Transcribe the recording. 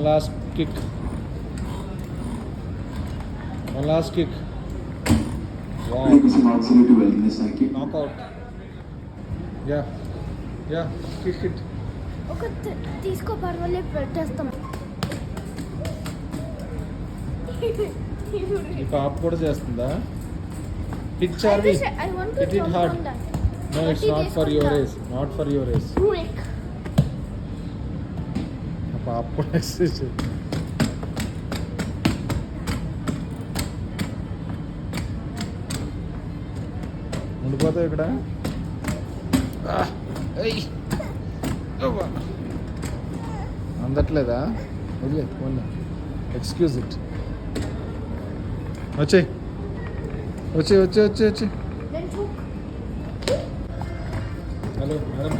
last kick. One last kick. Wow. Some absolute wellness, thank you. Knockout. Yeah. Kick it. ఒక తీసుకో పర్వాలేదు పెట్టేస్తాం. ఈ పాప కూడా చేస్తుందా? Hit Charvi. Hit it hard. No, it's not for your race. Not for your race. ఆ పాప కూడా ఎక్సర్సైజ్ చేయి. ఉండిపోతావు ఇక్కడ. అందట్లేదా? వదిలే పోనీ. Excuse it. వచ్చే హలో మేడం.